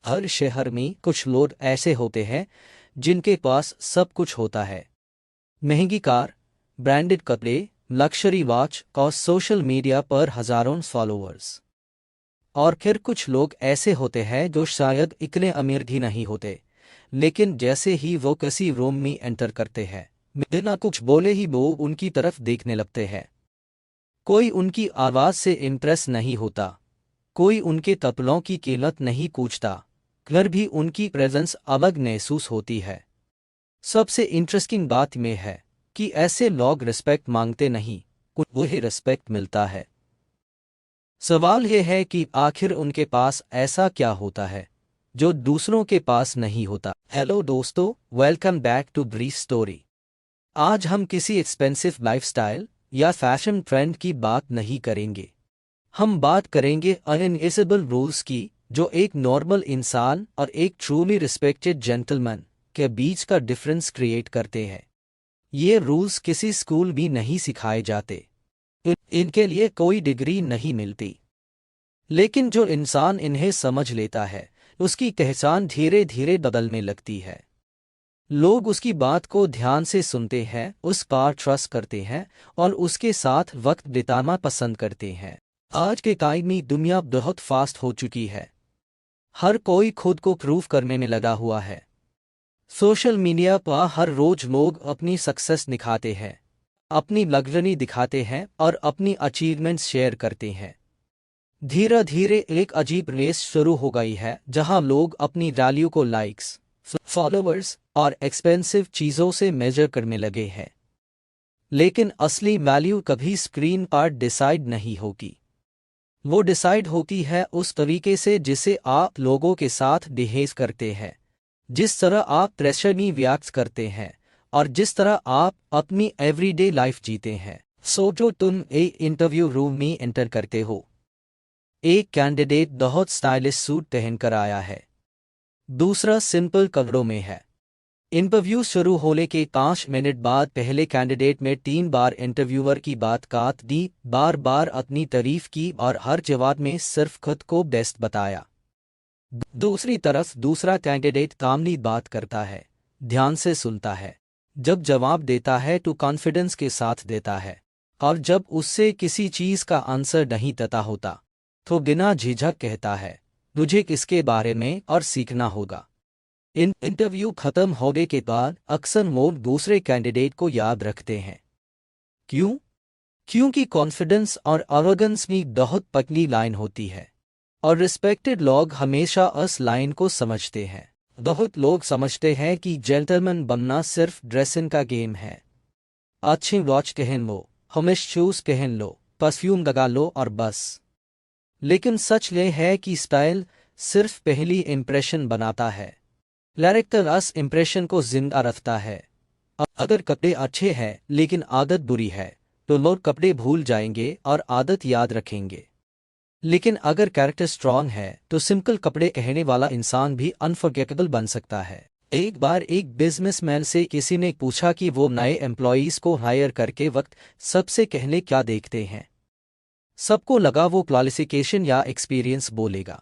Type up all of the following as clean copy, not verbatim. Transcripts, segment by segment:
हर शहर में कुछ लोग ऐसे होते हैं जिनके पास सब कुछ होता है। महंगी कार, ब्रांडेड कपड़े, लक्जरी वॉच और सोशल मीडिया पर हजारों फॉलोअर्स। और फिर कुछ लोग ऐसे होते हैं जो शायद इतने अमीर भी नहीं होते, लेकिन जैसे ही वो किसी रूम में एंटर करते हैं, बिना कुछ बोले ही वो उनकी तरफ देखने लगते हैं। कोई उनकी आवाज से इम्प्रेस नहीं होता, कोई उनके कपड़ों की कीमत नहीं पूछता, फिर भी उनकी प्रेजेंस अलग महसूस होती है। सबसे इंटरेस्टिंग बात में है कि ऐसे लोग रिस्पेक्ट मांगते नहीं, उन्हें ही रिस्पेक्ट मिलता है। सवाल यह है कि आखिर उनके पास ऐसा क्या होता है जो दूसरों के पास नहीं होता। हेलो दोस्तों, welcome back to brief story. आज हम किसी एक्सपेंसिव लाइफस्टाइल या फैशन ट्रेंड की बात नहीं करेंगे। हम बात करेंगे अनइनविजिबल रूल्स की, जो एक नॉर्मल इंसान और एक ट्रूली रिस्पेक्टेड जेंटलमैन के बीच का डिफरेंस क्रिएट करते हैं। ये रूल्स किसी स्कूल भी नहीं सिखाए जाते, इनके लिए कोई डिग्री नहीं मिलती, लेकिन जो इंसान इन्हें समझ लेता है उसकी पहचान धीरे धीरे बदलने लगती है। लोग उसकी बात को ध्यान से सुनते हैं, उस पर ट्रस्ट करते हैं और उसके साथ वक्त बिताना पसंद करते हैं। आज के टाइम में दुनिया बहुत फास्ट हो चुकी है। हर कोई खुद को प्रूव करने में लगा हुआ है। सोशल मीडिया पर हर रोज लोग अपनी सक्सेस दिखाते हैं, अपनी लग्जरी दिखाते हैं और अपनी अचीवमेंट्स शेयर करते हैं। धीरे धीरे एक अजीब रेस शुरू हो गई है जहां लोग अपनी वैल्यू को लाइक्स, फॉलोअर्स और एक्सपेंसिव चीजों से मेजर करने लगे हैं। लेकिन असली वैल्यू कभी स्क्रीन पर डिसाइड नहीं होगी। वो डिसाइड होती है उस तरीके से जिसे आप लोगों के साथ बिहेव करते हैं, जिस तरह आप प्रेशर में रिएक्ट करते हैं और जिस तरह आप अपनी एवरीडे लाइफ जीते हैं। सोचो, तुम एक इंटरव्यू रूम में एंटर करते हो। एक कैंडिडेट बहुत स्टाइलिश सूट पहनकर आया है, दूसरा सिंपल कपड़ों में है। इंटरव्यू शुरू होने के 5 मिनट बाद पहले कैंडिडेट में 3 बार इंटरव्यूअर की बात काट दी, बार बार अपनी तारीफ की और हर जवाब में सिर्फ खुद को बेस्ट बताया। दूसरी तरफ दूसरा कैंडिडेट कामली बात करता है, ध्यान से सुनता है, जब जवाब देता है तो कॉन्फिडेंस के साथ देता है, और जब उससे किसी चीज का आंसर नहीं पता होता तो बिना झिझक कहता है, मुझे किसके बारे में और सीखना होगा। इंटरव्यू खत्म होने के बाद अक्सर लोग दूसरे कैंडिडेट को याद रखते हैं। क्यों? क्योंकि कॉन्फिडेंस और अरोगेंस में बहुत पतली लाइन होती है और रिस्पेक्टेड लोग हमेशा उस लाइन को समझते हैं। बहुत लोग समझते हैं कि जेंटलमैन बनना सिर्फ ड्रेसिंग का गेम है। अच्छी वॉच पहन लो, हमेशा शूज पहन लो, परफ्यूम लगा लो और बस। लेकिन सच ये है कि स्टाइल सिर्फ पहली इंप्रेशन बनाता है, कैरेक्टर उस इंप्रेशन को जिंदा रखता है। अगर कपड़े अच्छे हैं लेकिन आदत बुरी है तो लोग कपड़े भूल जाएंगे और आदत याद रखेंगे। लेकिन अगर कैरेक्टर स्ट्रांग है तो सिंपल कपड़े पहनने वाला इंसान भी अनफॉरगेटेबल बन सकता है। एक बार एक बिजनेसमैन से किसी ने पूछा कि वो नए एम्प्लॉयज को हायर करके वक्त सबसे पहले क्या देखते हैं। सबको लगा वो क्वालिफिकेशन या एक्सपीरियंस बोलेगा,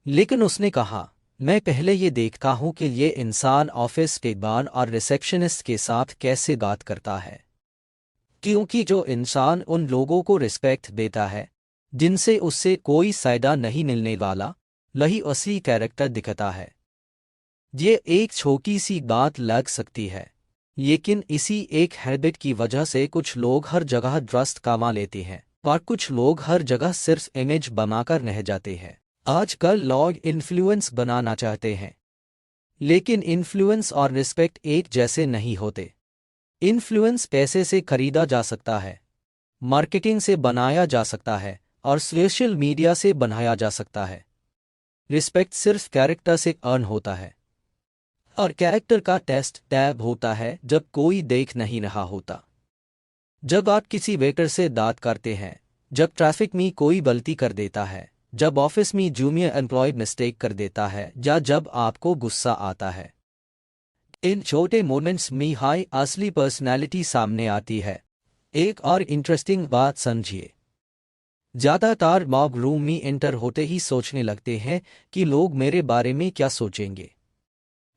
लेकिन उसने कहा, मैं पहले ये देखता हूं कि ये इंसान ऑफिस के बाद और रिसेप्शनिस्ट के साथ कैसे बात करता है। क्योंकि जो इंसान उन लोगों को रिस्पेक्ट देता है जिनसे उससे कोई फायदा नहीं मिलने वाला, वही असली कैरेक्टर दिखता है। ये एक छोटी सी बात लग सकती है, लेकिन इसी एक हैबिट की वजह से कुछ लोग हर जगह ट्रस्ट कमा लेते हैं और कुछ लोग हर जगह सिर्फ इमेज बनाकर रह जाते हैं। आजकल लोग इन्फ्लुएंस बनाना चाहते हैं, लेकिन इन्फ्लुएंस और रिस्पेक्ट एक जैसे नहीं होते। इन्फ्लुएंस पैसे से खरीदा जा सकता है, मार्केटिंग से बनाया जा सकता है और सोशल मीडिया से बनाया जा सकता है। रिस्पेक्ट सिर्फ कैरेक्टर से अर्न होता है, और कैरेक्टर का टेस्ट टैब होता है जब कोई देख नहीं रहा होता। जब आप किसी वेटर से बात करते हैं, जब ट्रैफिक में कोई गलती कर देता है, जब ऑफिस में जूनियर एम्प्लॉय मिस्टेक कर देता है या जब आपको गुस्सा आता है, इन छोटे मोमेंट्स में हाई असली पर्सनैलिटी सामने आती है। एक और इंटरेस्टिंग बात समझिए, ज़्यादातर मॉब रूम में एंटर होते ही सोचने लगते हैं कि लोग मेरे बारे में क्या सोचेंगे।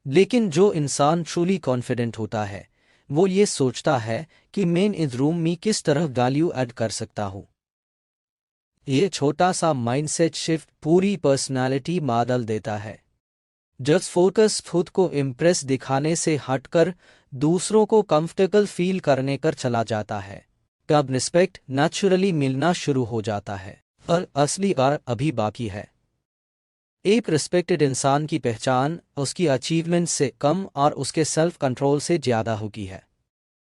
लेकिन जो इंसान ट्रूली कॉन्फिडेंट होता है वो ये सोचता है कि मैं इस रूम में किस तरह वैल्यू ऐड कर सकता हूँ। ये छोटा सा माइंडसेट शिफ्ट पूरी पर्सनालिटी बदल देता है। जस्ट फोकस खुद को इम्प्रेस दिखाने से हटकर दूसरों को कंफर्टेबल फील करने कर चला जाता है, तब रिस्पेक्ट नेचुरली मिलना शुरू हो जाता है। और असली बात अभी बाकी है। एक रिस्पेक्टेड इंसान की पहचान उसकी अचीवमेंट से कम और उसके सेल्फ कंट्रोल से ज़्यादा होती है।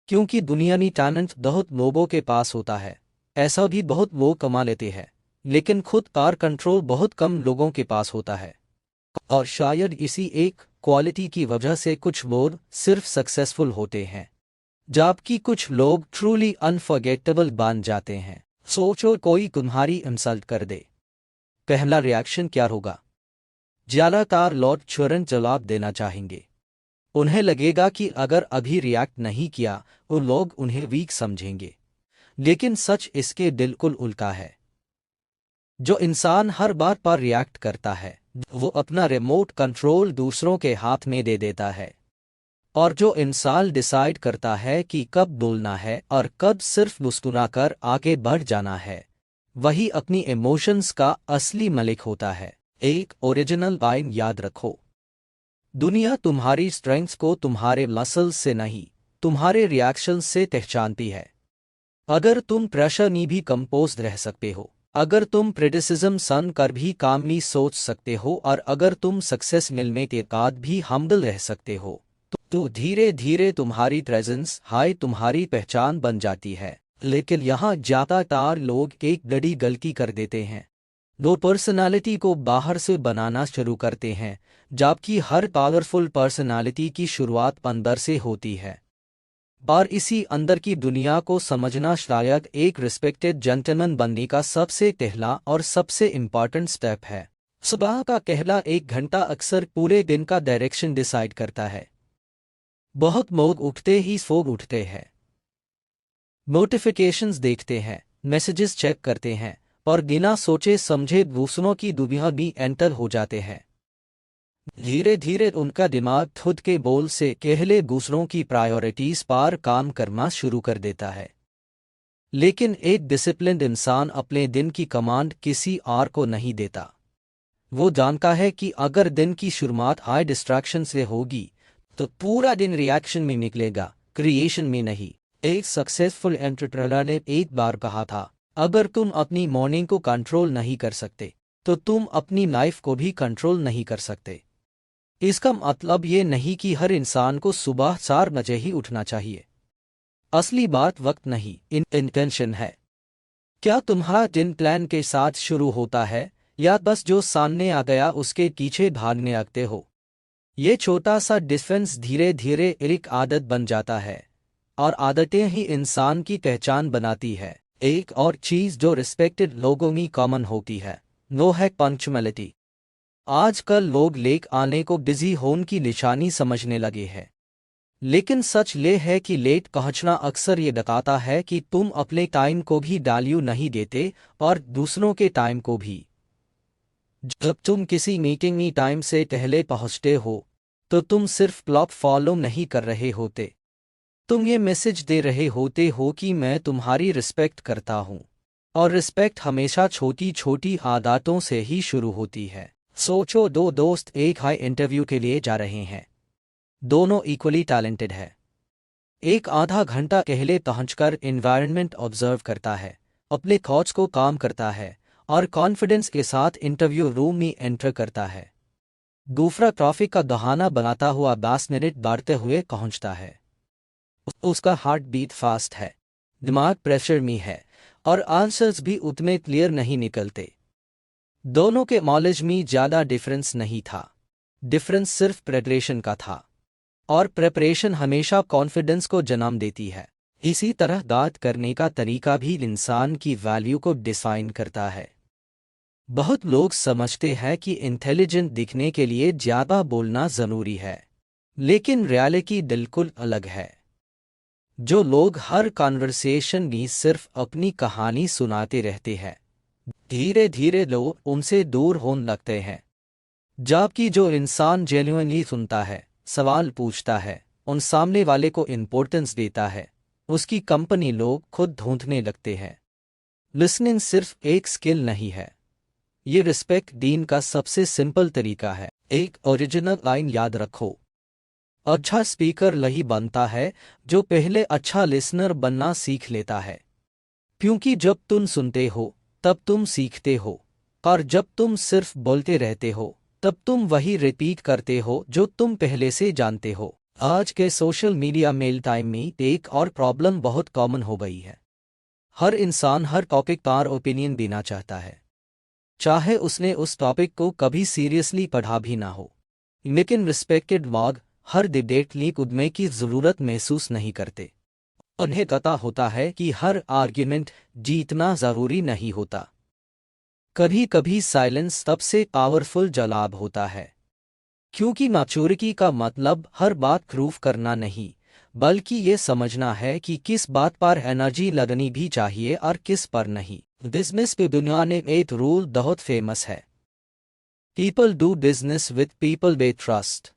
क्योंकि दुनिया में टैलेंट बहुत लोगों के पास होता है, ऐसा भी बहुत लोग कमा लेते हैं, लेकिन खुद पर कंट्रोल बहुत कम लोगों के पास होता है। और शायद इसी एक क्वालिटी की वजह से कुछ लोग सिर्फ सक्सेसफुल होते हैं जबकि कुछ लोग ट्रूली अनफॉरगेटेबल बन जाते हैं। सोचो कोई तुम्हारी इंसल्ट कर दे, पहला रिएक्शन क्या होगा? ज़्यादातर लोग तुरंत जवाब देना चाहेंगे। उन्हें लगेगा कि अगर अभी रिएक्ट नहीं किया तो लोग उन्हें वीक समझेंगे। लेकिन सच इसके बिल्कुल उल्टा है। जो इंसान हर बार पर रिएक्ट करता है वो अपना रिमोट कंट्रोल दूसरों के हाथ में दे देता है। और जो इंसान डिसाइड करता है कि कब बोलना है और कब सिर्फ मुस्कुराकर आगे बढ़ जाना है, वही अपनी इमोशंस का असली मालिक होता है। एक ओरिजिनल लाइन याद रखो, दुनिया तुम्हारी स्ट्रेंथ्स को तुम्हारे मसल्स से नहीं, तुम्हारे रिएक्शंस से पहचानती है। अगर तुम प्रेशर में भी कंपोज रह सकते हो, अगर तुम क्रिटिसिज्म सन कर भी कामली सोच सकते हो और अगर तुम सक्सेस मिलने के बाद भी हम्बल रह सकते हो, तो धीरे धीरे तुम्हारी प्रेजेंस हाई तुम्हारी पहचान बन जाती है। लेकिन यहाँ ज़्यादातर लोग एक बड़ी गलती कर देते हैं। दो पर्सनालिटी को बाहर से बनाना शुरू करते हैं, जबकि हर पावरफुल पर्सनालिटी की शुरुआत अंदर से होती है। और इसी अंदर की दुनिया को समझना शायद एक रिस्पेक्टेड जेंटलमैन बनने का सबसे पहला और सबसे इम्पॉर्टेंट स्टेप है। सुबह का पहला 1 घंटा अक्सर पूरे दिन का डायरेक्शन डिसाइड करता है। बहुत लोग उठते ही सो उठते हैं, नोटिफिकेशंस देखते हैं, मैसेजेस चेक करते हैं और बिना सोचे समझे दूसरों की दुनिया में एंटर हो जाते हैं। धीरे धीरे उनका दिमाग खुद के बोल से पहले दूसरों की प्रायोरिटीज पर काम करना शुरू कर देता है। लेकिन एक डिसिप्लिन्ड इंसान अपने दिन की कमांड किसी और को नहीं देता। वो जानता है कि अगर दिन की शुरुआत हाई डिस्ट्रैक्शन से होगी तो पूरा दिन रिएक्शन में निकलेगा, क्रिएशन में नहीं। एक सक्सेसफुल एंटरप्रेन्योर ने एक बार कहा था, अगर तुम अपनी मॉर्निंग को कंट्रोल नहीं कर सकते तो तुम अपनी लाइफ को भी कंट्रोल नहीं कर सकते। इसका मतलब ये नहीं कि हर इंसान को सुबह 4 बजे ही उठना चाहिए। असली बात वक्त नहीं, इंटेंशन है। क्या तुम्हारा दिन प्लान के साथ शुरू होता है या बस जो सामने आ गया उसके पीछे भागने लगते हो? ये छोटा सा डिफरेंस धीरे धीरे एक आदत बन जाता है और आदतें ही इंसान की पहचान बनाती है। एक और चीज़ जो रिस्पेक्टेड लोगों में कॉमन होती है वो है पंक्चुअलिटी। आजकल लोग लेट आने को बिजी होने की निशानी समझने लगे हैं, लेकिन सच ये है कि लेट पहुंचना अक्सर ये बताता है कि तुम अपने टाइम को भी वैल्यू नहीं देते और दूसरों के टाइम को भी। जब तुम किसी मीटिंग में टाइम से पहले पहुंचते हो तो तुम सिर्फ क्लॉक फॉलो नहीं कर रहे होते, तुम ये मैसेज दे रहे होते हो कि मैं तुम्हारी रिस्पेक्ट करता हूँ। और रिस्पेक्ट हमेशा छोटी छोटी आदतों से ही शुरू होती है। सोचो, दो दोस्त एक हाई इंटरव्यू के लिए जा रहे हैं। दोनों इक्वली टैलेंटेड है। एक आधा घंटा पहले पहुंचकर एनवायरनमेंट ऑब्जर्व करता है, अपने थॉट्स को काम करता है और कॉन्फिडेंस के साथ इंटरव्यू रूम में एंटर करता है। दूसरा ट्रैफिक का बहाना बनाता हुआ 10 मिनट बढ़ते हुए पहुंचता है। उसका हार्ट बीट फास्ट है, दिमाग प्रेशर में है और आंसर्स भी उतने क्लियर नहीं निकलते। दोनों के नॉलेज में ज़्यादा डिफरेंस नहीं था, डिफरेंस सिर्फ प्रिपरेशन का था। और प्रिपरेशन हमेशा कॉन्फिडेंस को जन्म देती है। इसी तरह बात करने का तरीका भी इंसान की वैल्यू को डिफाइन करता है। बहुत लोग समझते हैं कि इंटेलिजेंट दिखने के लिए ज़्यादा बोलना ज़रूरी है, लेकिन रियलिटी बिल्कुल अलग है। जो लोग हर कॉन्वर्सेशन में सिर्फ अपनी कहानी सुनाते रहते हैं धीरे धीरे लोग उनसे दूर होने लगते हैं। जबकि जो इंसान जेन्युइनली सुनता है, सवाल पूछता है, उन सामने वाले को इम्पोर्टेंस देता है, उसकी कंपनी लोग खुद ढूंढने लगते हैं। लिसनिंग सिर्फ एक स्किल नहीं है, ये रिस्पेक्ट दीन का सबसे सिंपल तरीका है। एक ओरिजिनल लाइन याद रखो, अच्छा स्पीकर वही बनता है जो पहले अच्छा लिसनर बनना सीख लेता है। क्योंकि जब तुम सुनते हो तब तुम सीखते हो, और जब तुम सिर्फ बोलते रहते हो तब तुम वही रिपीट करते हो जो तुम पहले से जानते हो। आज के सोशल मीडिया मेल टाइम में एक और प्रॉब्लम बहुत कॉमन हो गई है। हर इंसान हर टॉपिक पर ओपिनियन देना चाहता है, चाहे उसने उस टॉपिक को कभी सीरियसली पढ़ा भी ना हो। लेकिन रिस्पेक्टेड लोग हर डिबेट लीक उद्मे की ज़रूरत महसूस नहीं करते। उन्हें पता होता है कि हर आर्ग्यूमेंट जीतना ज़रूरी नहीं होता। कभी कभी साइलेंस सबसे पावरफुल जवाब होता है, क्योंकि मैच्योरिटी का मतलब हर बात प्रूफ करना नहीं, बल्कि ये समझना है कि किस बात पर एनर्जी लगनी भी चाहिए और किस पर नहीं। बिजनेस पे दुनिया में एक रूल बहुत फेमस है, people do business with people they trust.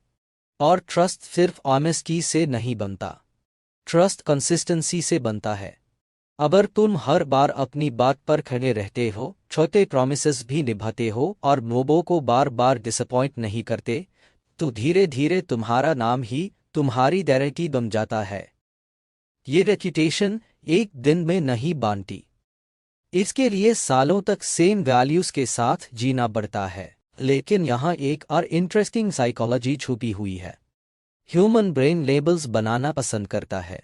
और ट्रस्ट सिर्फ ऑनेस्टी से नहीं बनता, ट्रस्ट कंसिस्टेंसी से बनता है। अगर तुम हर बार अपनी बात पर खड़े रहते हो, छोटे प्रॉमिसेस भी निभाते हो और लोगों को बार बार डिसअपॉइंट नहीं करते, तो धीरे धीरे तुम्हारा नाम ही तुम्हारी आइडेंटिटी बन जाता है। ये रेपुटेशन एक दिन में नहीं बनती, इसके लिए सालों तक सेम वैल्यूज के साथ जीना पड़ता है। लेकिन यहाँ एक और इंटरेस्टिंग साइकोलॉजी छुपी हुई है। ह्यूमन ब्रेन लेबल्स बनाना पसंद करता है।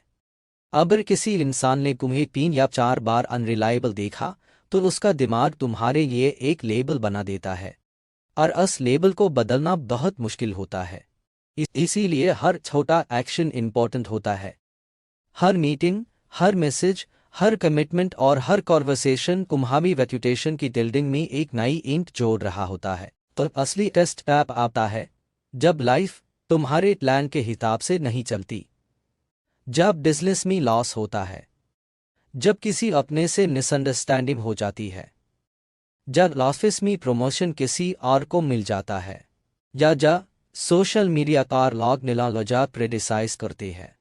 अगर किसी इंसान ने तुम्हें 3 या 4 बार अनरिलायबल देखा, तो उसका दिमाग तुम्हारे लिए एक लेबल बना देता है, और उस लेबल को बदलना बहुत मुश्किल होता है। इसीलिए हर छोटा एक्शन इंपॉर्टेंट होता है। हर मीटिंग, हर मैसेज, हर कमिटमेंट और हर कॉन्वर्सेशन तुम्हारी रेपुटेशन की बिल्डिंग में एक नई ईंट जोड़ रहा होता है। तो असली टेस्ट तब आता है जब लाइफ तुम्हारे प्लान के हिसाब से नहीं चलती, जब बिजनेस में लॉस होता है, जब किसी अपने से मिसअंडरस्टैंडिंग हो जाती है, जब ऑफिस में प्रमोशन किसी और को मिल जाता है, या जब सोशल मीडिया पर लोग निराला क्रिटिसाइज करते हैं।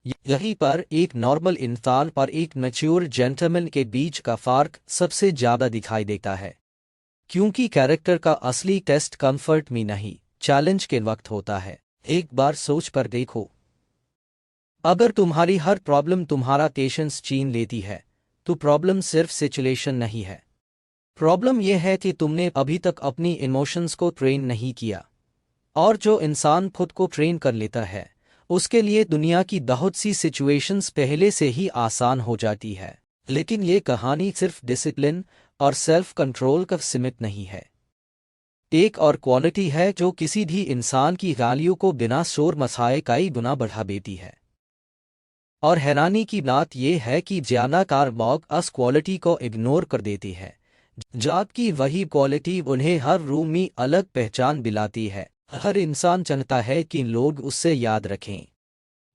यहीं पर एक नॉर्मल इंसान पर एक मैच्योर जेंटलमैन के बीच का फर्क सबसे ज्यादा दिखाई देता है। क्योंकि कैरेक्टर का असली टेस्ट कंफर्ट में नहीं, चैलेंज के वक्त होता है। एक बार सोच कर देखो, अगर तुम्हारी हर प्रॉब्लम तुम्हारा पेशेंस छीन लेती है, तो प्रॉब्लम सिर्फ सिचुएशन नहीं है। प्रॉब्लम यह है कि तुमने अभी तक अपनी इमोशंस को ट्रेन नहीं किया। और जो इंसान खुद को ट्रेन कर लेता है, उसके लिए दुनिया की बहुत सी सिचुएशंस पहले से ही आसान हो जाती है। लेकिन ये कहानी सिर्फ डिसिप्लिन और सेल्फ कंट्रोल का सीमित नहीं है। एक और क्वालिटी है जो किसी भी इंसान की वैल्यू को बिना शोर मचाए कई गुना बढ़ा देती है। और हैरानी की बात यह है कि ज्यादातर लोग उस क्वालिटी को इग्नोर कर देते हैं, जबकि वही क्वालिटी उन्हें हर रूम में अलग पहचान दिलाती है। हर इंसान चाहता है कि लोग उससे याद रखें,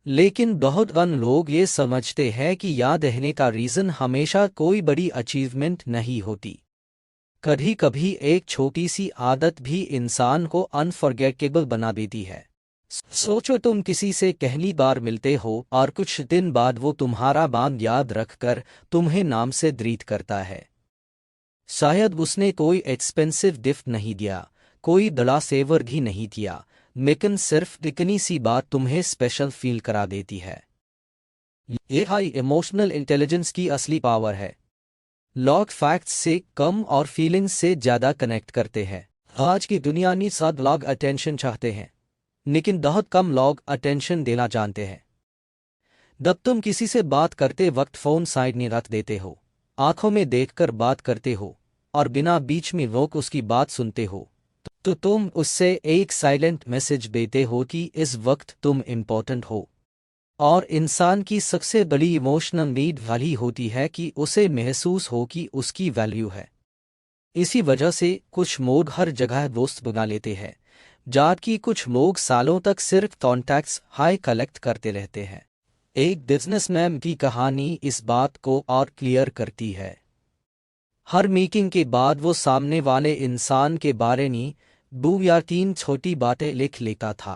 लेकिन बहुत कम लोग ये समझते हैं कि याद रहने का रीज़न हमेशा कोई बड़ी अचीवमेंट नहीं होती। कभी कभी एक छोटी सी आदत भी इंसान को अनफॉरगेटेबल बना देती है। सोचो, तुम किसी से पहली बार मिलते हो और कुछ दिन बाद वो तुम्हारा नाम याद रखकर तुम्हें नाम से ग्रीट करता है। शायद उसने कोई एक्सपेंसिव गिफ्ट नहीं दिया, कोई बड़ा सेवर भी नहीं दिया, लेकिन सिर्फ इतनी सी बात तुम्हें स्पेशल फील करा देती है। यह हाई इमोशनल इंटेलिजेंस की असली पावर है। लोग फैक्ट्स से कम और फीलिंग्स से ज़्यादा कनेक्ट करते हैं। आज की दुनिया में सब लोग अटेंशन चाहते हैं, लेकिन बहुत कम लोग अटेंशन देना जानते हैं। जब तुम किसी से बात करते वक्त फ़ोन साइड में रख देते हो, आंखों में देखकर बात करते हो और बिना बीच में रोक उसकी बात सुनते हो, तो तुम उससे एक साइलेंट मैसेज देते हो कि इस वक्त तुम इम्पोर्टेंट हो। और इंसान की सबसे बड़ी इमोशनल नीड वाली होती है कि उसे महसूस हो कि उसकी वैल्यू है। इसी वजह से कुछ लोग हर जगह दोस्त बना लेते हैं, जबकि कुछ लोग सालों तक सिर्फ कॉन्टैक्ट्स हाई कलेक्ट करते रहते हैं। एक बिजनेसमैन की कहानी इस बात को और क्लियर करती है। हर मीटिंग के बाद वो सामने वाले इंसान के बारे में 2 या 3 छोटी बातें लिख लेता था।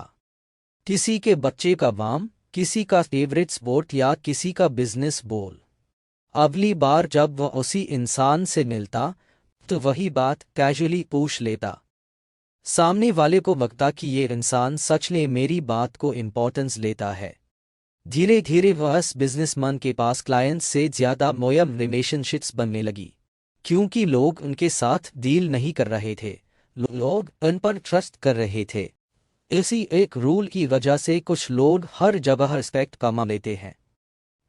किसी के बच्चे का नाम, किसी का फेवरेट स्पोर्ट या किसी का बिजनेस बोल। अगली बार जब वह उसी इंसान से मिलता तो वही बात कैजुअली पूछ लेता। सामने वाले को लगता कि ये इंसान सच में मेरी बात को इम्पोर्टेंस लेता है। धीरे धीरे वह इस बिजनेसमैन के पास क्लाइंट्स से ज्यादा मुयम रिलेशनशिप्स बनने लगी, क्योंकि लोग उनके साथ डील नहीं कर रहे थे, लोग उन पर ट्रस्ट कर रहे थे। इसी एक रूल की वजह से कुछ लोग हर जगह रिस्पेक्ट कमा लेते हैं।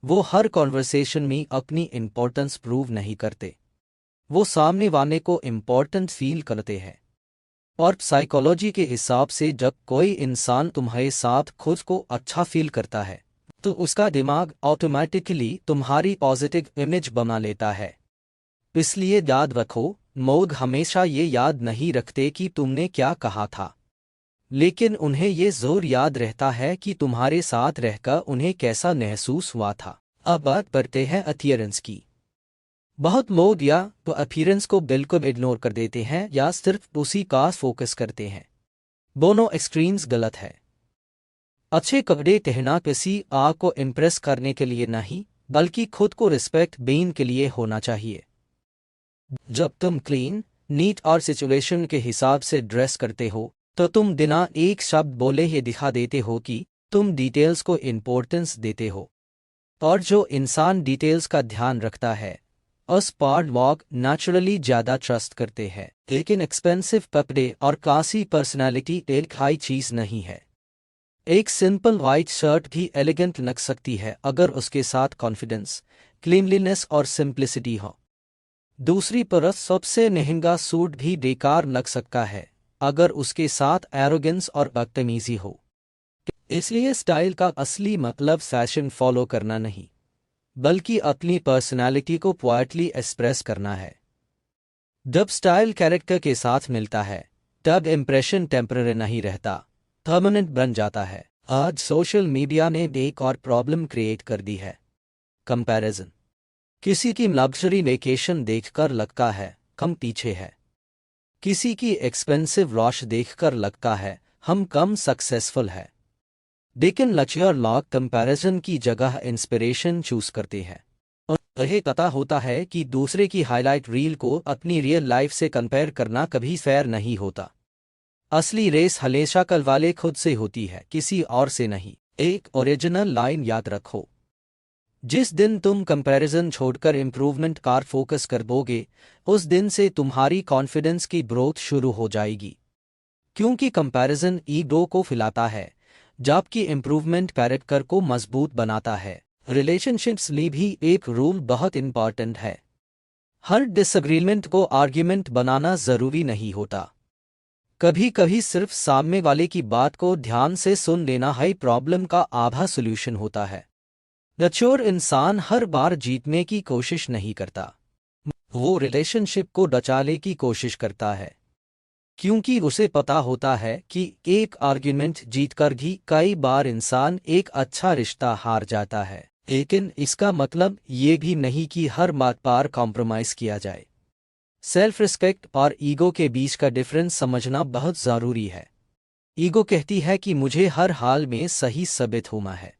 वो हर कॉन्वर्सेशन में अपनी इम्पोर्टेंस प्रूव नहीं करते, वो सामने वाले को इम्पोर्टेंट फील करते हैं। और साइकोलॉजी के हिसाब से जब कोई इंसान तुम्हारे साथ खुद को अच्छा फील करता है तो उसका दिमाग ऑटोमेटिकली तुम्हारी पॉजिटिव इमेज बना लेता है। इसलिए याद रखो, लोग हमेशा ये याद नहीं रखते कि तुमने क्या कहा था, लेकिन उन्हें ये ज़रूर याद रहता है कि तुम्हारे साथ रहकर उन्हें कैसा महसूस हुआ था। अब बात करते हैं अपीयरेंस की। बहुत लोग या तो अपीयरेंस को बिल्कुल इग्नोर कर देते हैं या सिर्फ उसी का फोकस करते हैं। दोनों एक्सट्रीम्स गलत है। अच्छे कपड़े पहनना किसी आग को इम्प्रेस करने के लिए नहीं, बल्कि खुद को रिस्पेक्ट देने के लिए होना चाहिए। जब तुम क्लीन, नीट और सिचुएशन के हिसाब से ड्रेस करते हो तो तुम बिना एक शब्द बोले ही दिखा देते हो कि तुम डिटेल्स को इम्पोर्टेंस देते हो। और जो इंसान डिटेल्स का ध्यान रखता है उस पर लोग नेचुरली ज़्यादा ट्रस्ट करते हैं। लेकिन एक्सपेंसिव कपड़े और क्लासी पर्सनालिटी एक हाई चीज़ नहीं है। एक सिंपल वाइट शर्ट भी एलिगेंट लग सकती है अगर उसके साथ कॉन्फिडेंस, क्लीनलीनेस और सिंप्लिसिटी हो। दूसरी तरफ सबसे महंगा सूट भी बेकार लग सकता है अगर उसके साथ एरोगेंस और बदतमीजी हो। इसलिए स्टाइल का असली मतलब फैशन फॉलो करना नहीं, बल्कि अपनी पर्सनालिटी को पोएटली एक्सप्रेस करना है। जब स्टाइल कैरेक्टर के साथ मिलता है तब इंप्रेशन टेम्पररी नहीं रहता, परमानेंट बन जाता है। आज सोशल मीडिया ने एक और प्रॉब्लम क्रिएट कर दी है, कंपैरिजन। किसी की लग्जरी वेकेशन देखकर लगता है कम पीछे है, किसी की एक्सपेंसिव वॉच देखकर लगता है हम कम सक्सेसफुल है। लेकिन लक्ष्य लॉग कंपैरिजन की जगह इंस्पिरेशन चूज करते हैं। और यह पता होता है कि दूसरे की हाईलाइट रील को अपनी रियल लाइफ से कंपेयर करना कभी फेयर नहीं होता। असली रेस हमेशा कल वाले खुद से होती है, किसी और से नहीं। एक ओरिजिनल लाइन याद रखो, जिस दिन तुम कंपैरिजन छोड़कर इंप्रूवमेंट कार फोकस कर दोगे उस दिन से तुम्हारी कॉन्फिडेंस की ग्रोथ शुरू हो जाएगी। क्योंकि कंपैरिजन ईगो को फैलाता है जबकि इंप्रूवमेंट कैरेक्टर को मजबूत बनाता है। रिलेशनशिप्स में भी एक रूल बहुत इंपॉर्टेंट है, हर डिसएग्रीमेंट को आर्ग्यूमेंट बनाना जरूरी नहीं होता। कभी कभी सिर्फ सामने वाले की बात को ध्यान से सुन लेना ही प्रॉब्लम का आधा सॉल्यूशन होता है। मैच्योर इंसान हर बार जीतने की कोशिश नहीं करता, वो रिलेशनशिप को बचाने की कोशिश करता है, क्योंकि उसे पता होता है कि एक आर्ग्यूमेंट जीतकर भी कई बार इंसान एक अच्छा रिश्ता हार जाता है। लेकिन इसका मतलब ये भी नहीं कि हर बात पर कॉम्प्रोमाइज किया जाए। सेल्फ रिस्पेक्ट और ईगो के बीच का डिफरेंस समझना बहुत ज़रूरी है। ईगो कहती है कि मुझे हर हाल में सही साबित होना है।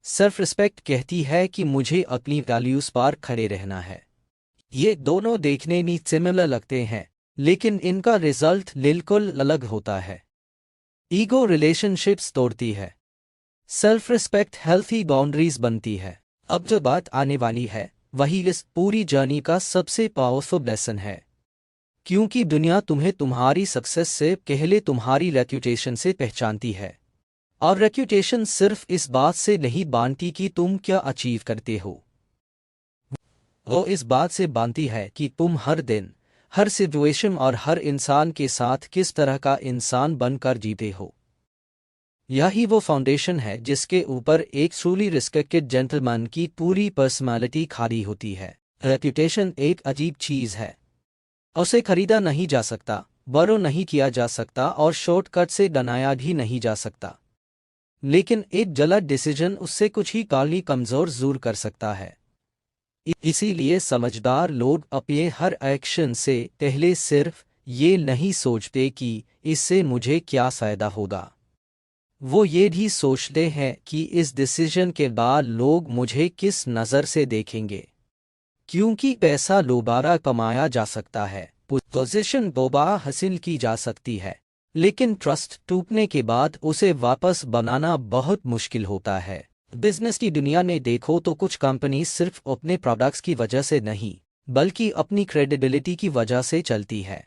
सेल्फ रिस्पेक्ट कहती है कि मुझे अपनी वैल्यूज पर खड़े रहना है। ये दोनों देखने में सिमिलर लगते हैं, लेकिन इनका रिजल्ट बिल्कुल अलग होता है। ईगो रिलेशनशिप्स तोड़ती है, सेल्फ रिस्पेक्ट हेल्थी बाउंड्रीज बनती है। अब जो बात आने वाली है वही इस पूरी जर्नी का सबसे पावरफुल लेसन है, क्योंकि दुनिया तुम्हें तुम्हारी सक्सेस से पहले तुम्हारी रेप्यूटेशन से पहचानती है। और रेप्यूटेशन सिर्फ इस बात से नहीं बांधती कि तुम क्या अचीव करते हो, वो इस बात से बांधती है कि तुम हर दिन, हर सिचुएशन और हर इंसान के साथ किस तरह का इंसान बनकर जीते हो। यही वो फाउंडेशन है जिसके ऊपर एक ट्रूली रिस्पेक्टेड जेंटलमैन की पूरी पर्सनालिटी खड़ी होती है। रेप्यूटेशन एक अजीब चीज़ है, उसे खरीदा नहीं जा सकता, बोरो नहीं किया जा सकता और शॉर्टकट से बनाया भी नहीं जा सकता। लेकिन एक गलत डिसीजन उससे कुछ ही काली कमज़ोर जरूर कर सकता है। इसीलिए समझदार लोग अपने हर एक्शन से पहले सिर्फ ये नहीं सोचते कि इससे मुझे क्या फायदा होगा, वो ये भी सोचते हैं कि इस डिसीजन के बाद लोग मुझे किस नज़र से देखेंगे। क्योंकि पैसा दोबारा कमाया जा सकता है, पोजीशन दोबारा हासिल की जा सकती है, लेकिन ट्रस्ट टूटने के बाद उसे वापस बनाना बहुत मुश्किल होता है। बिजनेस की दुनिया में देखो तो कुछ कंपनी सिर्फ अपने प्रोडक्ट्स की वजह से नहीं, बल्कि अपनी क्रेडिबिलिटी की वजह से चलती है।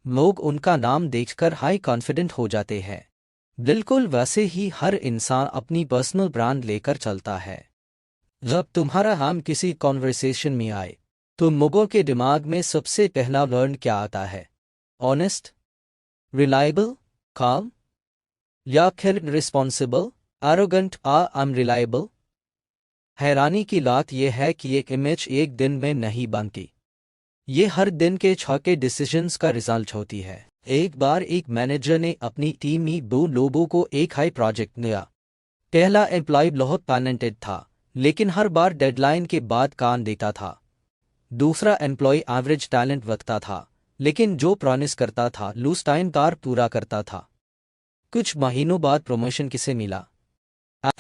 लोग उनका नाम देखकर हाई कॉन्फिडेंट हो जाते हैं। बिल्कुल वैसे ही हर इंसान अपनी पर्सनल ब्रांड लेकर चलता है। जब तुम्हारा नाम किसी कॉन्वर्सेशन में आए तो लोगों के दिमाग में सबसे पहला वर्ड क्या आता है? ऑनेस्ट, रिलायबल, काम, या फिर रिस्पॉन्सिबल, एरोगेंट, अनरिलायबल? हैरानी की बात यह है कि एक इमेज एक दिन में नहीं बनती, ये हर दिन के छोटे डिसीजंस का रिजल्ट होती है। एक बार एक मैनेजर ने अपनी टीम में 2 लोगों को एक हाई प्रोजेक्ट दिया। पहला एम्प्लॉय बहुत टैलेंटेड था, लेकिन हर बार डेडलाइन के बाद काम देता था। दूसरा एम्प्लॉय एवरेज टैलेंट रखता था, लेकिन जो प्रॉमिस करता था लूज टाइम कार पूरा करता था। कुछ महीनों बाद प्रमोशन किसे मिला?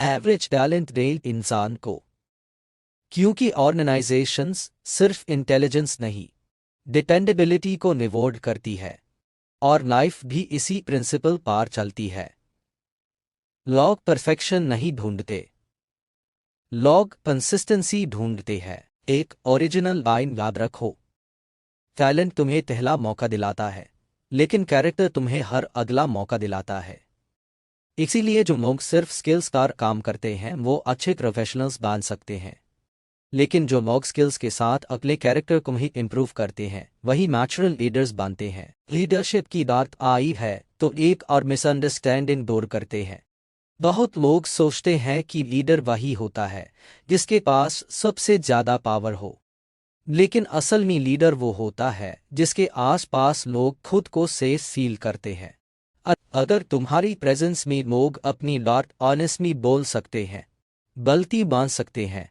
एवरेज टैलेंट रेल इंसान को। क्योंकि ऑर्गेनाइजेशंस सिर्फ इंटेलिजेंस नहीं, डिपेंडेबिलिटी को रिवॉर्ड करती है, और लाइफ भी इसी प्रिंसिपल पर चलती है। लोग परफेक्शन नहीं ढूंढते, लोग कंसिस्टेंसी ढूंढते हैं। एक ओरिजिनल लाइन याद रखो, टैलेंट तुम्हें पहला मौका दिलाता है, लेकिन कैरेक्टर तुम्हें हर अगला मौका दिलाता है। इसीलिए जो लोग सिर्फ स्किल्स पर काम करते हैं वो अच्छे प्रोफेशनल्स बन सकते हैं, लेकिन जो लोग स्किल्स के साथ अगले कैरेक्टर को ही इम्प्रूव करते हैं वही नेचुरल लीडर्स बनते हैं। लीडरशिप की बात आई है तो एक और मिसअंडरस्टैंडिंग दूर करते हैं। बहुत लोग सोचते हैं कि लीडर वही होता है जिसके पास सबसे ज़्यादा पावर हो, लेकिन असल में लीडर वो होता है जिसके आसपास लोग खुद को सेफ फील करते हैं। अगर तुम्हारी प्रेजेंस में लोग अपनी बात ऑनेस्टली बोल सकते हैं, गलती मान सकते हैं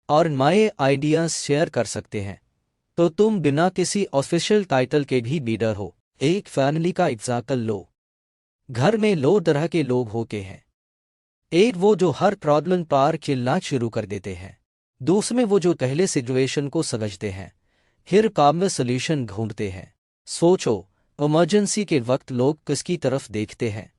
और नए आइडियाज शेयर कर सकते हैं, तो तुम बिना किसी ऑफिशियल टाइटल के भी लीडर हो। एक फैमिली का एग्जाम्पल लो। घर में 2 तरह के लोग होते हैं। एक वो जो हर प्रॉब्लम पर चिल्लाना शुरू कर देते हैं, दूसरे वो जो पहले सिचुएशन को समझते हैं फिर काम में सोल्यूशन ढूंढते हैं। सोचो, इमरजेंसी के वक्त लोग किसकी तरफ देखते हैं?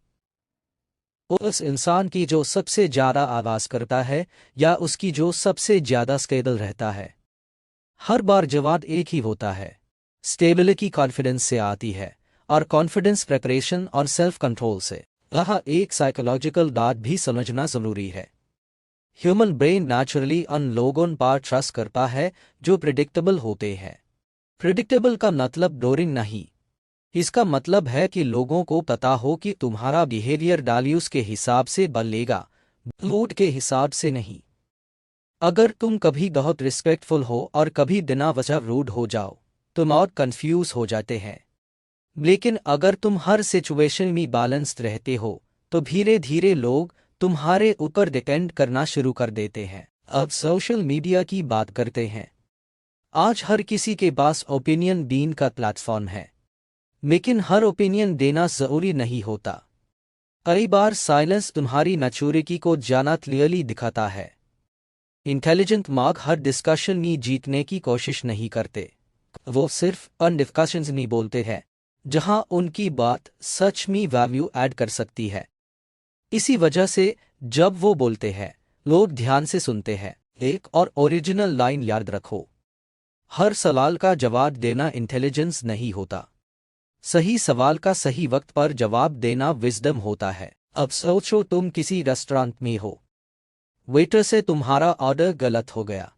उस इंसान की जो सबसे ज़्यादा आवाज़ करता है या उसकी जो सबसे ज़्यादा स्टेबल रहता है? हर बार जवाब एक ही होता है, स्टेबिलिटी कॉन्फिडेंस से आती है, और कॉन्फिडेंस प्रिपरेशन और सेल्फ कंट्रोल से। यहाँ एक साइकोलॉजिकल बात भी समझना जरूरी है। ह्यूमन ब्रेन नेचुरली उन लोगों पर ट्रस्ट करता है जो प्रिडिक्टेबल होते हैं। प्रिडिक्टेबल का मतलब बोरिंग नहीं, इसका मतलब है कि लोगों को पता हो कि तुम्हारा बिहेवियर वैल्यूज के हिसाब से बदलेगा, मूड के हिसाब से नहीं। अगर तुम कभी बहुत रिस्पेक्टफुल हो और कभी बिना वजह रूड हो जाओ तुम और कंफ्यूज हो जाते हैं, लेकिन अगर तुम हर सिचुएशन में बैलेंस्ड रहते हो तो धीरे धीरे लोग तुम्हारे ऊपर डिपेंड करना शुरू कर देते हैं। अब सोशल मीडिया की बात करते हैं। आज हर किसी के पास ओपिनियन बीन का प्लेटफॉर्म है, लेकिन हर ओपिनियन देना जरूरी नहीं होता। कई बार साइलेंस तुम्हारी मैच्योरिटी को ज्यादा क्लियरली दिखाता है। इंटेलिजेंट मार्ग हर डिस्कशन में जीतने की कोशिश नहीं करते, वो सिर्फ उन डिस्कशंस में बोलते हैं जहां उनकी बात सच में वैल्यू ऐड कर सकती है। इसी वजह से जब वो बोलते हैं लोग ध्यान से सुनते हैं। एक और ओरिजिनल लाइन याद रखो, हर सवाल का जवाब देना इंटेलिजेंस नहीं होता, सही सवाल का सही वक्त पर जवाब देना विजडम होता है। अब सोचो, तुम किसी रेस्टोरेंट में हो, वेटर से तुम्हारा ऑर्डर गलत हो गया।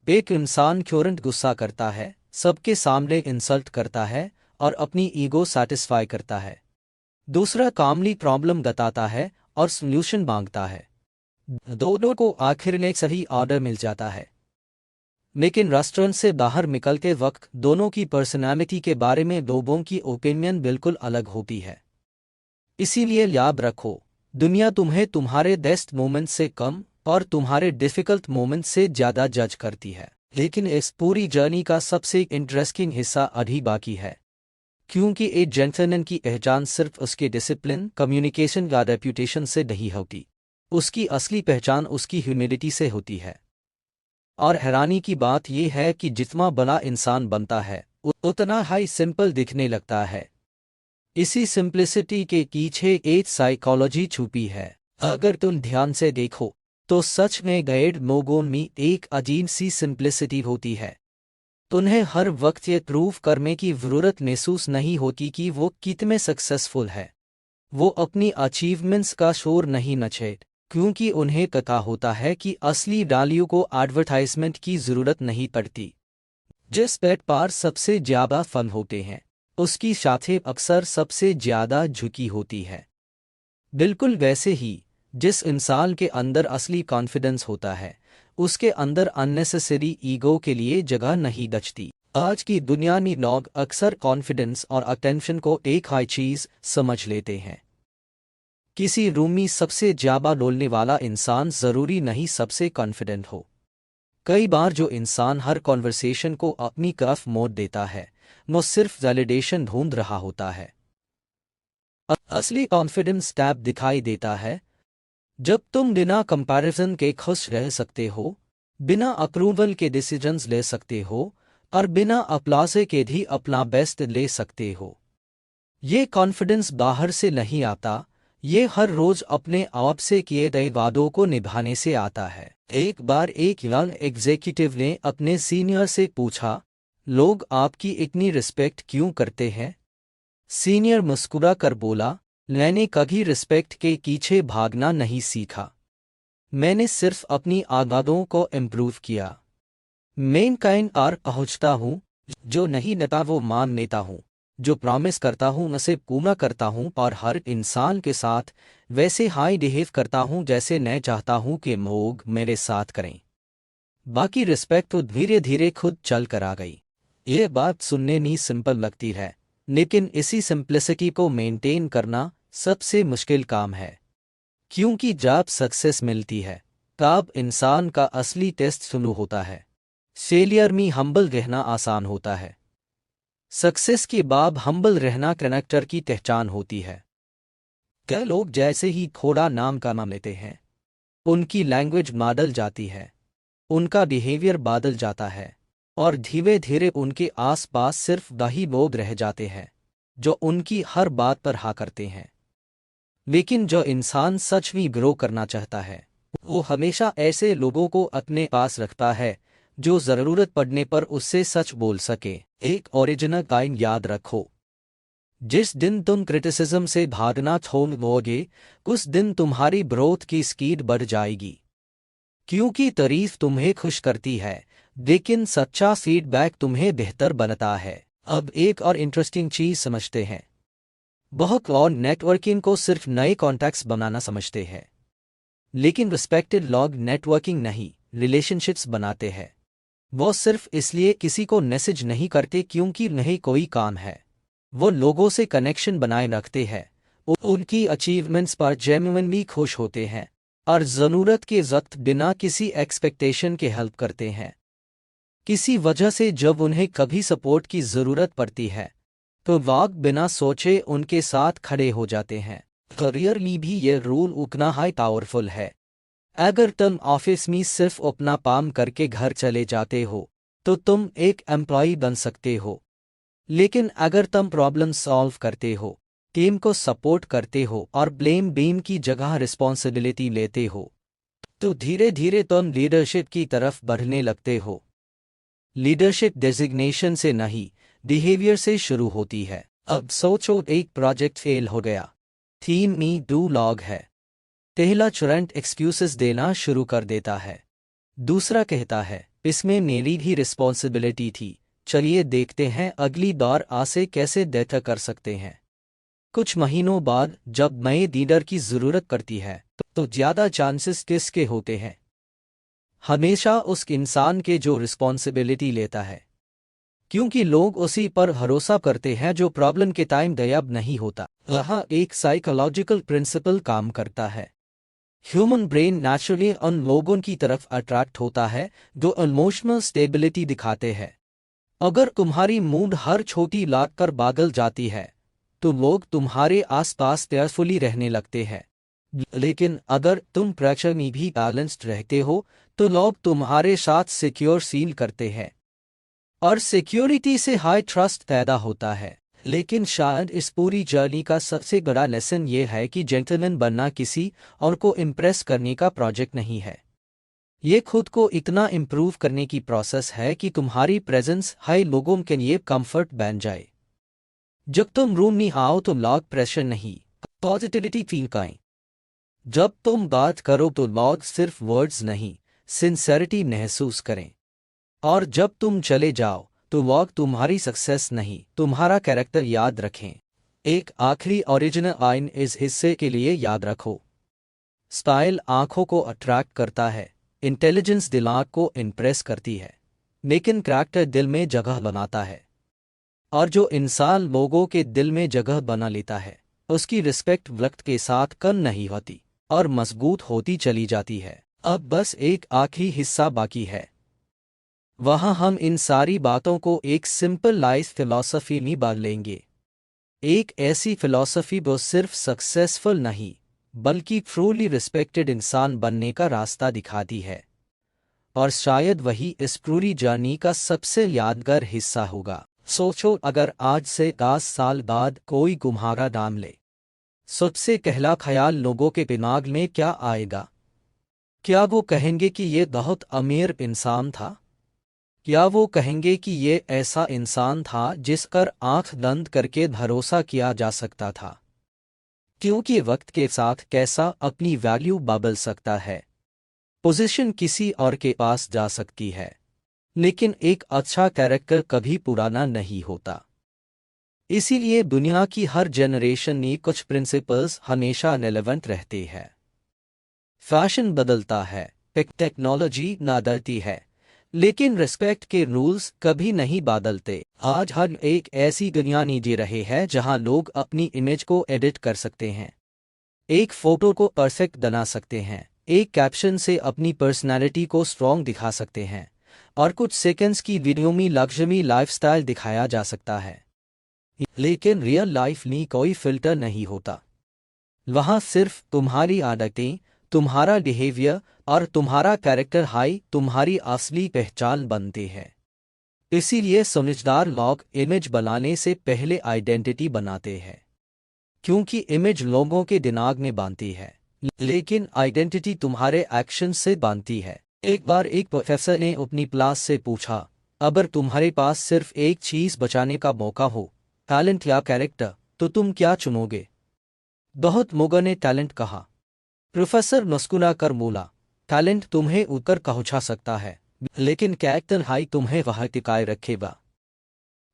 एक इंसान तुरंत गुस्सा करता है, सबके सामने इंसल्ट करता है और अपनी ईगो सैटिस्फाई करता है। दूसरा कामली प्रॉब्लम बताता है और सॉल्यूशन मांगता है। दोनों को आखिर में सही ऑर्डर मिल जाता है, लेकिन रेस्टोरेंट से बाहर निकलते वक्त दोनों की पर्सनालिटी के बारे में लोगों की ओपिनियन बिल्कुल अलग होती है। इसीलिए याद रखो, दुनिया तुम्हें तुम्हारे बेस्ट मोमेंट से कम और तुम्हारे डिफिकल्ट मोमेंट से ज़्यादा जज करती है। लेकिन इस पूरी जर्नी का सबसे इंटरेस्टिंग हिस्सा अभी बाकी है, क्योंकि एक जेंटलमैन की पहचान सिर्फ उसके डिसिप्लिन, कम्युनिकेशन या रेप्यूटेशन से नहीं होती। उसकी असली पहचान उसकी ह्यूमिलिटी से होती है। और हैरानी की बात यह है कि जितना बड़ा इंसान बनता है उतना हाई सिंपल दिखने लगता है। इसी सिंप्लिसिटी के पीछे एक साइकोलॉजी छुपी है। अगर तुम ध्यान से देखो तो सच में गैड लोगों में एक अजीब सी सिंप्लिसिटी होती है। उन्हें हर वक्त ये प्रूव करने की ज़रूरत महसूस नहीं होती कि वो कितने सक्सेसफुल है। वो अपनी अचीवमेंट्स का शोर नहीं मचाते, क्योंकि उन्हें पता होता है कि असली वैल्यू को एडवर्टाइजमेंट की ज़रूरत नहीं पड़ती। जिस पेट पर सबसे ज़्यादा फन होते हैं उसकी शाखें अक्सर सबसे ज़्यादा झुकी होती है। बिल्कुल वैसे ही जिस इंसान के अंदर असली कॉन्फिडेंस होता है उसके अंदर अननेसेसरी ईगो के लिए जगह नहीं बचती। आज की दुनिया में लोग अक्सर कॉन्फिडेंस और अटेंशन को एक हाई चीज़ समझ लेते हैं। किसी रूम में सबसे ज़्यादा बोलने वाला इंसान ज़रूरी नहीं सबसे कॉन्फिडेंट हो। कई बार जो इंसान हर कॉन्वर्सेशन को अपनी तरफ मोड़ देता है वो सिर्फ वैलिडेशन ढूंढ रहा होता है। असली कॉन्फिडेंस टैब दिखाई देता है जब तुम बिना कंपैरिजन के खुश रह सकते हो, बिना अप्रूवल के डिसीजंस ले सकते हो और बिना अप्लाज़े के भी अपना बेस्ट ले सकते हो। ये कॉन्फिडेंस बाहर से नहीं आता, ये हर रोज अपने आप से किए गए वादों को निभाने से आता है। एक बार एक यंग एग्जीक्यूटिव ने अपने सीनियर से पूछा, लोग आपकी इतनी रिस्पेक्ट क्यों करते हैं? सीनियर मुस्कुरा कर बोला, मैंने कभी रिस्पेक्ट के पीछे भागना नहीं सीखा। मैंने सिर्फ अपनी आदतों को इम्प्रूव किया। मैं काइंड और पहुंचता हूँ, जो नहीं नेता वो मान नेता हूँ, जो प्रॉमिस करता हूँ उसे पूरा करता हूँ और हर इंसान के साथ वैसे हाई बिहेव करता हूँ जैसे मैं चाहता हूँ कि लोग मेरे साथ करें। बाकी रिस्पेक्ट तो धीरे धीरे खुद चल कर आ गई। ये बात सुनने में सिंपल लगती है, लेकिन इसी सिंप्लिसिटी को मेंटेन करना सबसे मुश्किल काम है, क्योंकि जब सक्सेस मिलती है तब इंसान का असली टेस्ट शुरू होता है। फेलियर में हम्बल रहना आसान होता है, सक्सेस के बाद हम्बल रहना कनेक्टर की पहचान होती है। कई लोग जैसे ही थोड़ा नाम कमा लेते हैं उनकी लैंग्वेज बदल जाती है, उनका बिहेवियर बदल जाता है और धीरे धीरे उनके आसपास सिर्फ वही लोग रह जाते हैं जो उनकी हर बात पर हाँ करते हैं। लेकिन जो इंसान सच में ग्रो करना चाहता है वो हमेशा ऐसे लोगों को अपने पास रखता है जो ज़रूरत पड़ने पर उससे सच बोल सके। एक ओरिजिनल लाइन याद रखो, जिस दिन तुम क्रिटिसिज्म से भागना छोड़ दोगे उस दिन तुम्हारी ग्रोथ की स्पीड बढ़ जाएगी, क्योंकि तारीफ तुम्हें खुश करती है लेकिन सच्चा फीडबैक तुम्हें बेहतर बनता है। अब एक और इंटरेस्टिंग चीज समझते हैं। बहुत लोग नेटवर्किंग को सिर्फ नए कॉन्टैक्ट्स बनाना समझते हैं, लेकिन रिस्पेक्टेड लोग नेटवर्किंग नहीं रिलेशनशिप्स बनाते हैं। वो सिर्फ इसलिए किसी को मैसेज नहीं करते क्योंकि नहीं कोई काम है, वो लोगों से कनेक्शन बनाए रखते हैं, उनकी अचीवमेंट्स पर जेन्युइनली खुश होते हैं और ज़रूरत के वक्त बिना किसी एक्सपेक्टेशन के हेल्प करते हैं। किसी वजह से जब उन्हें कभी सपोर्ट की ज़रूरत पड़ती है तो लोग बिना सोचे उनके साथ खड़े हो जाते हैं। करियर में भी ये रूल उतना हाई पावरफुल है। अगर तुम ऑफिस में सिर्फ अपना काम करके घर चले जाते हो तो तुम एक एम्प्लॉय बन सकते हो, लेकिन अगर तुम प्रॉब्लम सॉल्व करते हो, टीम को सपोर्ट करते हो और ब्लेम गेम की जगह रिस्पॉन्सिबिलिटी लेते हो तो धीरे धीरे तुम लीडरशिप की तरफ बढ़ने लगते हो। लीडरशिप डेजिग्नेशन से नहीं बिहेवियर से शुरू होती है। अब सोचो एक प्रोजेक्ट फेल हो गया, टीम में 2 लोग है। पहला तुरंत एक्सक्यूजेस देना शुरू कर देता है, दूसरा कहता है इसमें मेरी भी रिस्पॉन्सिबिलिटी थी, चलिए देखते हैं अगली बार आसे कैसे बेहतर कर सकते हैं। कुछ महीनों बाद जब नए लीडर की ज़रूरत पड़ती है तो ज़्यादा चांसेस किसके होते हैं? हमेशा उस इंसान के जो रिस्पॉन्सिबिलिटी लेता है, क्योंकि लोग उसी पर भरोसा करते हैं जो प्रॉब्लम के टाइम गायब नहीं होता। वहाँ एक साइकोलॉजिकल प्रिंसिपल काम करता है। ह्यूमन ब्रेन नेचुरली उन लोगों की तरफ अट्रैक्ट होता है जो इमोशनल स्टेबिलिटी दिखाते हैं। अगर तुम्हारी मूड हर छोटी बात कर बादल जाती है तो लोग तुम्हारे आसपास केयरफुली रहने लगते हैं। लेकिन अगर तुम प्रेशर में भी बैलेंस्ड रहते हो तो लोग तुम्हारे साथ सिक्योर फील करते हैं और सिक्योरिटी से हाई ट्रस्ट पैदा होता है। लेकिन शायद इस पूरी जर्नी का सबसे बड़ा लेसन ये है कि जेंटलमैन बनना किसी और को इम्प्रेस करने का प्रोजेक्ट नहीं है। ये खुद को इतना इम्प्रूव करने की प्रोसेस है कि तुम्हारी प्रेजेंस हाई लोगों के लिए कंफर्ट बन जाए। जब तुम रूम में आओ तो लोग प्रेशर नहीं, पॉजिटिविटी फील करें। जब तुम बात करो तो लोग सिर्फ वर्ड्स नहीं, सिंसेरिटी महसूस करें। और जब तुम चले जाओ तो लोग तुम्हारी सक्सेस नहीं, तुम्हारा कैरेक्टर याद रखें। एक आखिरी ओरिजिनल लाइन इस हिस्से के लिए याद रखो। स्टाइल आंखों को अट्रैक्ट करता है, इंटेलिजेंस दिमाग को इम्प्रेस करती है, लेकिन कैरेक्टर दिल में जगह बनाता है। और जो इंसान लोगों के दिल में जगह बना लेता है उसकी रिस्पेक्ट वक्त के साथ कम नहीं होती और मजबूत होती चली जाती है। अब बस एक आखिरी हिस्सा बाकी है। वहां हम इन सारी बातों को एक सिंपल लाइफ फिलॉसफी में बदल लेंगे। एक ऐसी फिलॉसफी जो सिर्फ सक्सेसफुल नहीं बल्कि ट्रूली रिस्पेक्टेड इंसान बनने का रास्ता दिखाती है। और शायद वही इस पूरी जर्नी का सबसे यादगार हिस्सा होगा। सोचो अगर आज से 10 साल बाद कोई तुम्हारा नाम ले, सबसे पहला ख्याल लोगों के दिमाग में क्या आएगा? क्या वो कहेंगे कि ये बहुत अमीर इंसान था? क्या वो कहेंगे कि ये ऐसा इंसान था जिस पर आंख बंद करके भरोसा किया जा सकता था? क्योंकि वक्त के साथ कैसा अपनी वैल्यू बदल सकता है। पोजीशन किसी और के पास जा सकती है, लेकिन एक अच्छा कैरेक्टर कभी पुराना नहीं होता। इसीलिए दुनिया की हर जनरेशन में कुछ प्रिंसिपल्स हमेशा रिलेवेंट रहते हैं। फैशन बदलता है, टेक्नोलॉजी बदलती है, लेकिन रिस्पेक्ट के रूल्स कभी नहीं बदलते। आज हम एक ऐसी दुनिया में जी रहे हैं जहां लोग अपनी इमेज को एडिट कर सकते हैं, एक फोटो को परफेक्ट बना सकते हैं, एक कैप्शन से अपनी पर्सनैलिटी को स्ट्रॉन्ग दिखा सकते हैं, और कुछ सेकंड्स की वीडियो में लग्जरी लाइफस्टाइल दिखाया जा सकता है। लेकिन रियल लाइफ में कोई फिल्टर नहीं होता। वहां सिर्फ तुम्हारी आदतें, तुम्हारा बिहेवियर और तुम्हारा कैरेक्टर हाई तुम्हारी असली पहचान बनते हैं। इसीलिए समझदार लोग इमेज बनाने से पहले आइडेंटिटी बनाते हैं, क्योंकि इमेज लोगों के दिमाग में बांधती है, लेकिन आइडेंटिटी तुम्हारे एक्शन से बांधती है। एक बार एक प्रोफेसर ने अपनी क्लास से पूछा, अगर तुम्हारे पास सिर्फ एक चीज बचाने का मौका हो, टैलेंट या कैरेक्टर, तो तुम क्या चुनोगे? बहुत लोगों ने टैलेंट कहा। प्रोफेसर मुस्कुरा कर बोला, टैलेंट तुम्हें ऊपर पहुंचा सकता है, लेकिन कैरेक्टर हाई तुम्हें वहां टिकाए रखेगा।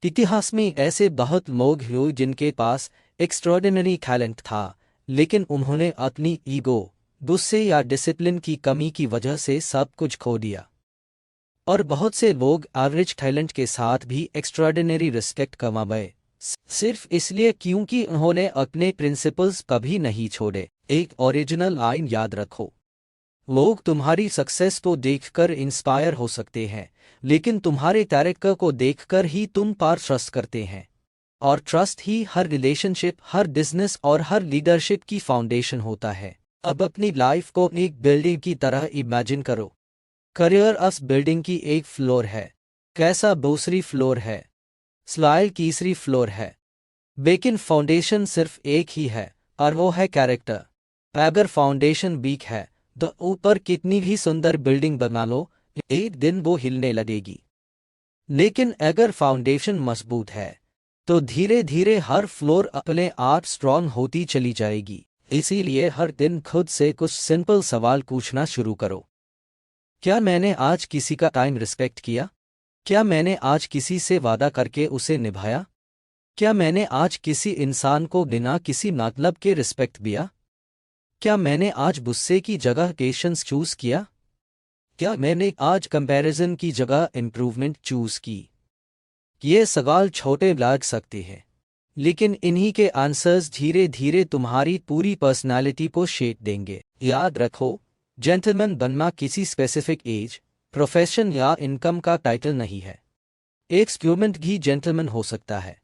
इतिहास में ऐसे बहुत लोग हुए जिनके पास एक्स्ट्राऑर्डिनरी टैलेंट था, लेकिन उन्होंने अपनी ईगो, गुस्से या डिसिप्लिन की कमी की वजह से सब कुछ खो दिया। और बहुत से लोग एवरेज टैलेंट के साथ भी एक्स्ट्राऑर्डिनरी रिस्पेक्ट कमा गए, सिर्फ इसलिए क्योंकि उन्होंने अपने प्रिंसिपल्स कभी नहीं छोड़े। एक ओरिजिनल लाइन याद रखो, लोग तुम्हारी सक्सेस को देखकर इंस्पायर हो सकते हैं, लेकिन तुम्हारे कैरेक्टर को देखकर ही तुम पर ट्रस्ट करते हैं। और ट्रस्ट ही हर रिलेशनशिप, हर बिजनेस और हर लीडरशिप की फाउंडेशन होता है। अब अपनी लाइफ को एक बिल्डिंग की तरह इमेजिन करो। करियर उस बिल्डिंग की एक फ्लोर है, कैसा दूसरी फ्लोर है, स्लाइल तीसरी फ्लोर है, लेकिन फाउंडेशन सिर्फ एक ही है, और वो है कैरेक्टर। अगर फाउंडेशन वीक है तो ऊपर कितनी भी सुंदर बिल्डिंग बना लो, एक दिन वो हिलने लगेगी। लेकिन अगर फाउंडेशन मजबूत है तो धीरे धीरे हर फ्लोर अपने आप स्ट्रॉन्ग होती चली जाएगी। इसीलिए हर दिन खुद से कुछ सिंपल सवाल पूछना शुरू करो। क्या मैंने आज किसी का टाइम रिस्पेक्ट किया? क्या मैंने आज किसी से वादा करके उसे निभाया? क्या मैंने आज किसी इंसान को बिना किसी मतलब के रिस्पेक्ट दिया? क्या मैंने आज गुस्से की जगह पेशेंस चूज किया? क्या मैंने आज कंपैरिजन की जगह इंप्रूवमेंट चूज की? ये सवाल छोटे लग सकते हैं, लेकिन इन्हीं के आंसर्स धीरे धीरे तुम्हारी पूरी पर्सनालिटी को शेप देंगे। याद रखो, जेंटलमैन बनना किसी स्पेसिफिक एज, प्रोफेशन या इनकम का टाइटल नहीं है। एक स्टूडेंट भी जेंटलमैन हो सकता है,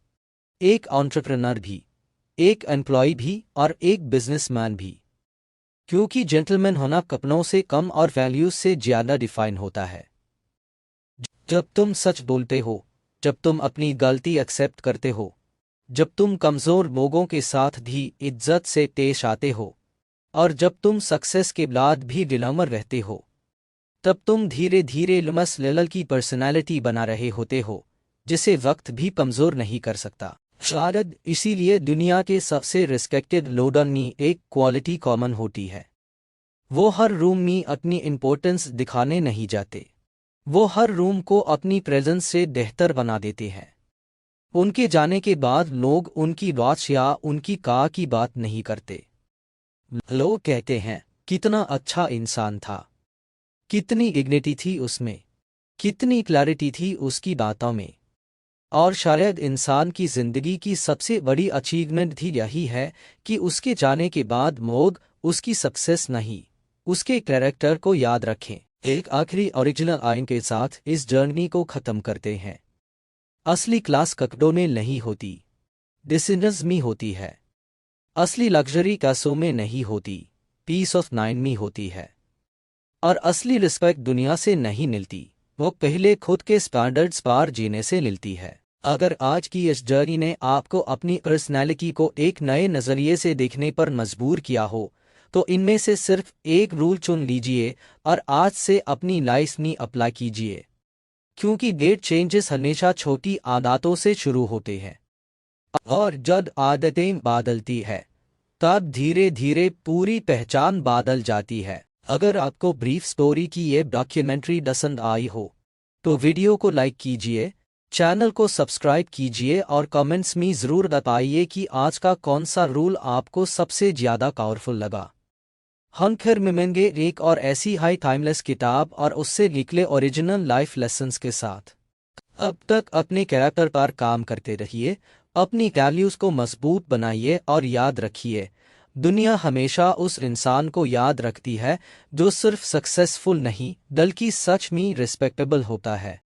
एक एंटरप्रेन्योर भी, एक एम्प्लॉय भी और एक बिजनेसमैन भी, क्योंकि जेंटलमैन होना कपड़ों से कम और वैल्यूज से ज्यादा डिफाइन होता है। जब तुम सच बोलते हो, जब तुम अपनी गलती एक्सेप्ट करते हो, जब तुम कमजोर लोगों के साथ भी इज्जत से पेश आते हो, और जब तुम सक्सेस के बाद भी विनम्र रहते हो, तब तुम धीरे धीरे लमस लेवल की पर्सनालिटी बना रहे होते हो, जिसे वक्त भी कमजोर नहीं कर सकता। शायद इसीलिए दुनिया के सबसे रिस्पेक्टेड लोगों में एक क्वालिटी कॉमन होती है। वो हर रूम में अपनी इंपॉर्टेंस दिखाने नहीं जाते, वो हर रूम को अपनी प्रेजेंस से बेहतर बना देते हैं। उनके जाने के बाद लोग उनकी बात या उनकी कार की बात नहीं करते। लोग कहते हैं, कितना अच्छा इंसान था, कितनी डिग्निटी थी उसमें, कितनी क्लैरिटी थी उसकी बातों में। और शायद इंसान की जिंदगी की सबसे बड़ी अचीवमेंट भी यही है कि उसके जाने के बाद लोग उसकी सक्सेस नहीं, उसके कैरेक्टर को याद रखें। एक आखिरी ओरिजिनल आइन के साथ इस जर्नी को खत्म करते हैं। असली क्लास कपड़ों में नहीं होती, डिसीजंस में होती है। असली लग्जरी कैसों में नहीं होती, पीस ऑफ माइंड में होती है। और असली रिस्पेक्ट दुनिया से नहीं मिलती, वो पहले खुद के स्टैंडर्ड्स पार जीने से मिलती है। अगर आज की इस जर्नी ने आपको अपनी पर्सनैलिटी को एक नए नज़रिए से देखने पर मजबूर किया हो, तो इनमें से सिर्फ एक रूल चुन लीजिए और आज से अपनी लाइफ में अप्लाई कीजिए, क्योंकि डेट चेंजेस हमेशा छोटी आदतों से शुरू होते हैं, और जब आदतें बदलती है तब धीरे धीरे पूरी पहचान बदल जाती है। अगर आपको ब्रीफ स्टोरी की ये डॉक्यूमेंट्री पसंद आई हो तो वीडियो को लाइक कीजिए, चैनल को सब्सक्राइब कीजिए और कमेंट्स में ज़रूर बताइए कि आज का कौन सा रूल आपको सबसे ज़्यादा पावरफुल लगा। हम फिर मिलेंगे एक और ऐसी हाई टाइमलेस किताब और उससे निकले ओरिजिनल लाइफ लेसन्स के साथ। अब तक अपने कैरेक्टर पर काम करते रहिए, अपनी वैल्यूज़ को मजबूत बनाइए और याद रखिए, दुनिया हमेशा उस इंसान को याद रखती है जो सिर्फ सक्सेसफुल नहीं बल्कि सच में रिस्पेक्टेबल होता है।